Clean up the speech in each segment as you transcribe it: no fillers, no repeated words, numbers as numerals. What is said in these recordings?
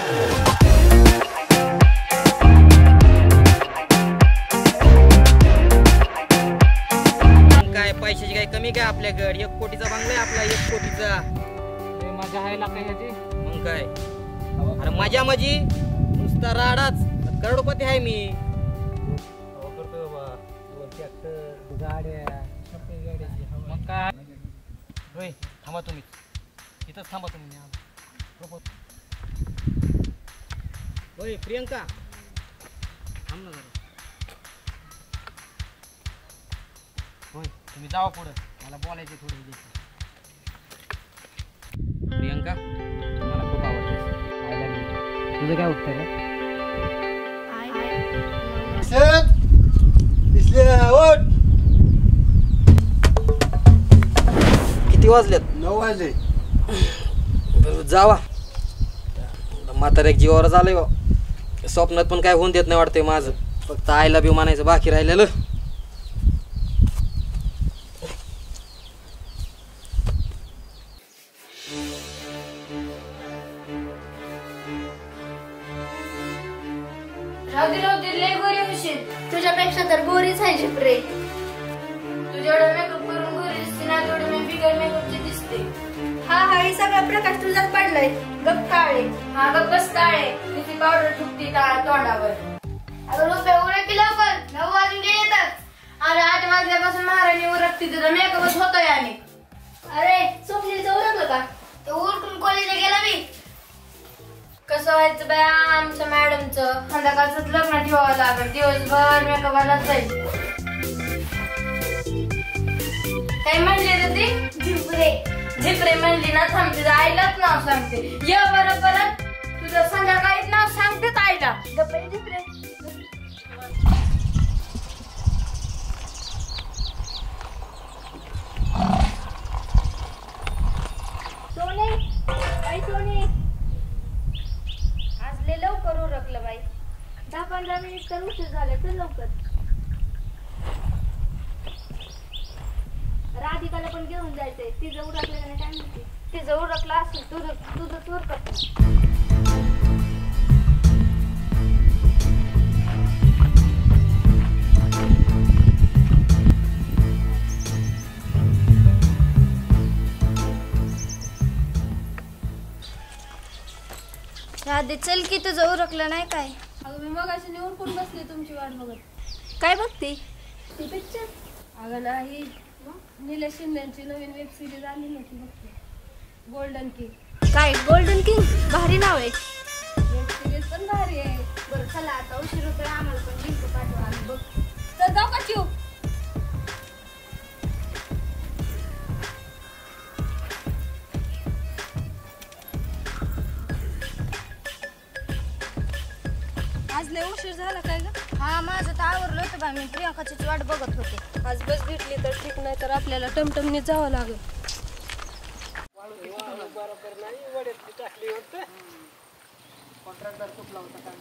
काय पैशाची काय कमी काय आपल्याकडे? 1 कोटीचा बंगला आहे आपला, 1 कोटीचा. मजा आहे काय ह्याची? मग काय अरे मजा मजी नुसता राडाच. करोडपती आहे मी. मग काय होय थांबा तुम्ही इथंच थांबा तुम्ही. होय प्रियंका थांब ना जरा. होय तुम्ही जावा पुढं, मला बोलायचे थोडे. प्रियंका मला खूप आवडते. तुझं काय उत्तर आहे? किती वाजलेत? 9 वाजले. जावा. म्हाताऱ्या जीवावर झालंय बा. स्वप्नात पण काय होऊन देत नाही वाटतंय माझं. फक्त आईला बी म्हणायचं बाकी राहिलेलं. राहू दे लय गोरी होशील. तुझ्यापेक्षा तर गोरीच आहे झिपरे. तुझ्याकडे मेकअप करून गोरी दिसते ना, तेवढं मी बिगर मेकअपची दिसते. हा हे सगळा प्रकाश तुझ्यात पडलाय. गप काळे. हा गप बस काळे. किती पावडर ठुकती तोंडावर. अगं रुपये उरे की लवकर. 9 वाजून गेलेतच. अरे 8 वाजल्यापासून महाराणी उरकती, तुझा मेकअपच होतोय. आणि अरे स्वप्नीलचं उरकलं का? तो उरकून कॉलेजला गेला मी. कसं व्हायचं बाया आमच्या मॅडमचं? संध्याकाळच लग्न ठेवावं लागेल. दिवसभर मेकअपलाच जायचं. काय म्हणले रे ती? झिपरे. झिपरे म्हणली ना. थांब तुझ्या आईलाच नाव सांगते. ये बरं परत. तुझं संध्याकाळीच नाव सांगतेच आईला. गप्पे झिपरे. सोने आई सोने लवकर उरकलं बाई. 10-15 मिनिट तर उशीर झाले. तर लवकर. राधिकाला पण घेऊन जायचंय. तिचं उरकलं का नाही काय माहिती. तिचं उरकलं असेल तुझं उरकत नाही. राधे चल की, तुझं उरकलं नाही काय? अगं मी मगाशी उरकून बसले तुमची वाट बघत. काय बघते? ती पिक्चर. अगं नाही, निलेश शिंदेची नवीन वेब सिरीज आली ना, ती बघते. Golden king. काय गोल्डन किंग? भारी नाव आहे. वेब सिरीज पण भारी आहे. बरं चला आता उशीर होतोय. आम्हाला पण लिंक पाठवा, आम्ही बघ. तर जाऊ का चिव? आज लय उशीर झाला काय ग? हा माझं तर आवरलं होतं बा. मी प्रियंकाचीच वाट बघत होते. आज बस भेटली तर ठीक, नाही तर आपल्याला टमटमने जावं लागेल. कॉन्ट्रॅक्टर सुटला होता काय?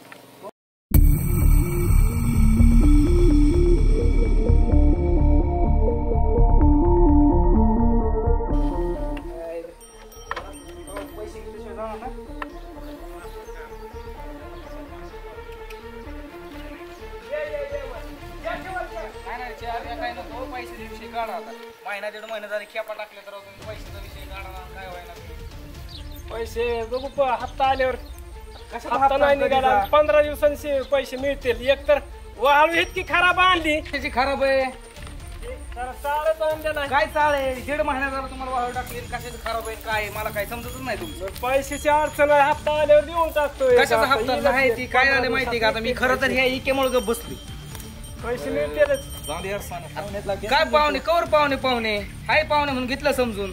महिना 1.5 महिना झाले खेपा टाकले तर तुम्ही पैशाचा विषय काढा. काय व्हायला पैसे बघू हप्ता आल्यावर. हप्ता नाही निघाला. 15 दिवसांचे पैसे मिळतील. एक तर वाळू इतकी खराब आणली. त्याची खराब आहे. चाळच आणलं नाही. काय चाळ आहे? 1.5 महिना झाला तुम्हाला वाळू टाकली. कशाचं खराब आहे काय मला काय समजतच नाही तुमचं. पैशाची अडचण आहे. हप्ता आल्यावर देऊन टाकतोय. कशाचा हप्ता नाही? ती काय झालं माहिती का? आता मी खरं तर ह्या इकेमुळे गप बसली. पैसे मिळतीलच. काय पाहुणे कवर पाहुणे हाय पाहुणे म्हणून घेतलं समजून.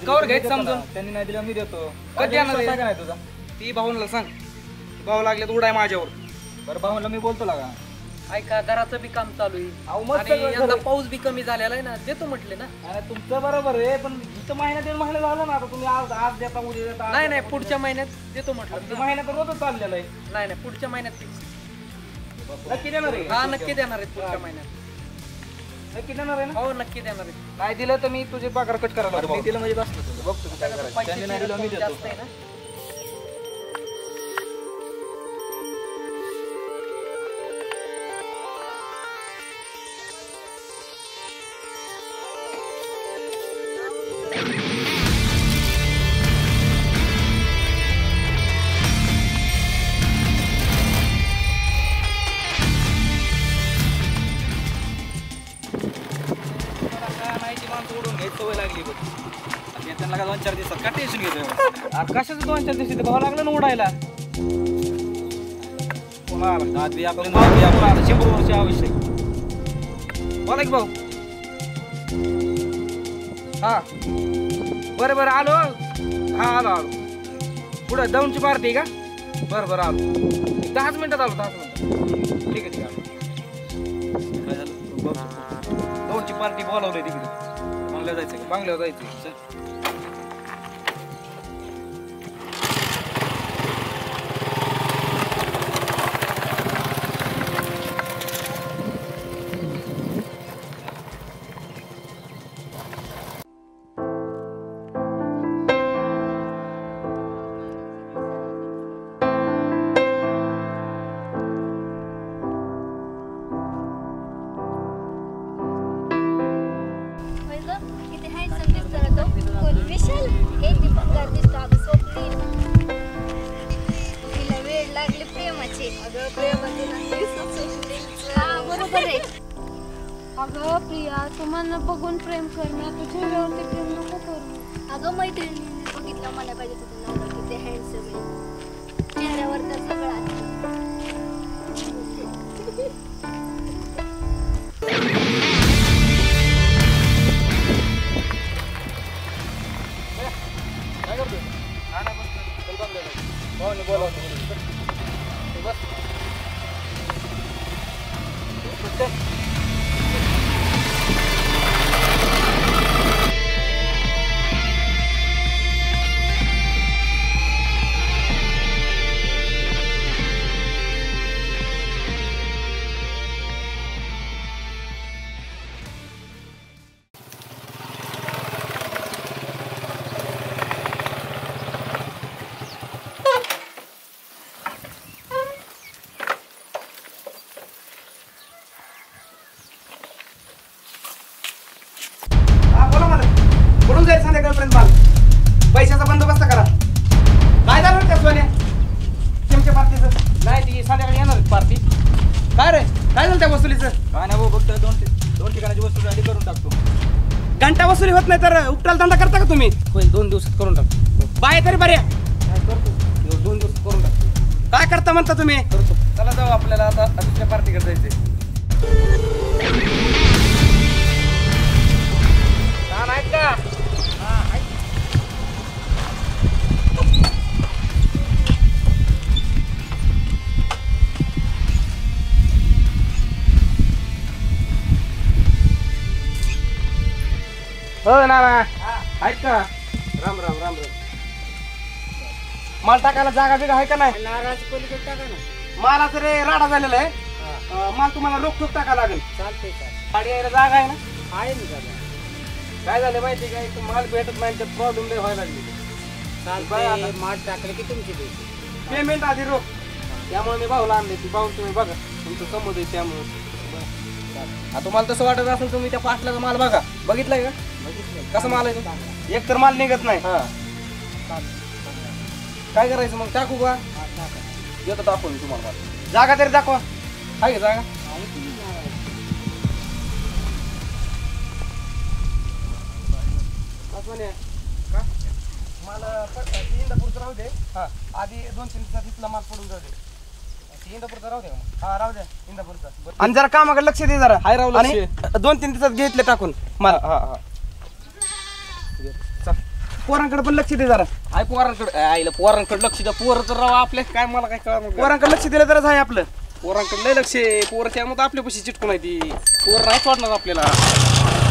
कवर घ्यायचं समजून. त्यांनी नाही दिलं मी देतो. कधी येणार नाही तुझा? ती भाऊला सांग. भाऊ लागले तर उडाय माझ्यावर. बरं भाऊला मी बोलतो लागा. ऐका घराचं बी काम चालू आहे आणि यंदा पाऊस बी कमी झालेला आहे ना. देतो म्हटले ना. तुमचं बरोबर आहे पण इथं महिना 1.5 महिना झाला ना. आता तुम्ही आज देता उद्या देता. नाही पुढच्या महिन्यात देतो म्हटलं. महिन्यात रोजच चाललेला आहे. नाही पुढच्या महिन्यात फिक्स. नक्की देणार आहे? हा नक्की देणार आहेत पुढच्या महिन्यात. नक्की देणार आहे ना? हो नक्की देणार आहेत. नाही दिलं तर मी तुझे पगार कट करायला मी दिलं म्हणजे बसतो. बघतो काय करायचं. त्यांनी नाही दिलं मी देतो. जास्त आहे ना. 2-4 दिवसात काय टेन्शन घेतो कशाचं 2-4 दिवशी ते भाव लागलं ना उडायला. दात बी आपण 100 वर्ष आवश्यक. बोला की भाऊ. हा बरं बरं आलो. हा आलो. पुढं दौंडची पार्टी का? बरं आलो. 10 मिनिटात आलो. 10 मिनिटात. ठीक आहे आलो. काय झालं? दौंडची पार्टी बोलावलंय तिकडे. बांगल्यावर जायचं. अगं प्रिया, तुम्हाला बघून प्रेम कर ना, तुझ्या वेळेवरती प्रेम नको करू. अगं मैत्रिणीने बघितलं मला पाहिजे तुझं नवरा किती हँडसम आहे. चेहऱ्यावर तर सगळं आहे. कुठून जाईल संध्याकाळपर्यंत माल? पैशाचा बंदोबस्त करा. काय झालं त्या सोन्या तुमच्या पार्टीचं? नाही ती संध्याकाळी येणार पार्टी. काय रे काय झालं त्या वसुलीचं? काय नाही भाऊ, फक्त 2 ठिकाणाची वस्तू आधी करून टाकतो. घंटा वसुली होत नाही तर उपटाल धंदा करता का तुम्ही? होईल 2 दिवसात करून टाकतो. बाय तरी बऱ्या करतो. 2 दिवसात करून टाकतो. काय करता म्हणता तुम्ही? करतो. चला जाऊ, आपल्याला आता दुसऱ्या पार्टीकडे जायचंय. नाही का? हो ना आहेत का? राम राम राम राम. माल टाकायला जागा बिगा आहे का नाही? मालाचं रे राडा झालेला आहे. माल तुम्हाला रोखोक टाका लागेल. चालतंय का? गाडी यायला जागा आहे ना? आहे ना दादा. काय झालं माहिती काय, माल भेटत नाही तर प्रॉब्लेम लय व्हायला लागली. चालतंय, माठ टाकले की तुमची द्यायची. पेमेंट आधी रोख. त्यामुळे मी भाऊला आणले. ती भाऊ तुम्ही बघा, तुमचं संमत आहे त्यामुळे. तुम्हाला तसं वाटत असेल तुम्ही त्या पाटलाचा माल बघा. बघितलाय का? कसा माल आहे तो? एक तर माल निघत नाही. काय करायचं मग? टाकू का? येतो टाकून तुम्हाला माल. जागा तरी दाखवा. आहे का जागा? मला इंदापूरचं राहू दे. आधी 2-3 दिवसात इथला माल पडून जाऊ दे. इंदापूरचा राहू दे का? हा राहू द्या इंदापूरचा. आणि जरा कामाकडे लक्ष दे जरा. हाय राहू. आणि 2-3 दिवसात घेतले टाकून माल. पोरांकडे पण लक्ष दे जरा. आहे पोरांकडे लक्ष द्या. पोरं तर राव आपल्या काय, मला काय कळणार. पोरांकडे लक्ष दिलं तरच आहे आपलं. पोरांकडे लय लक्ष आहे. पोरं त्यामुळे आपल्यापाशी चिटकून आहे ती. पोरं नाही सोडणार आपल्याला.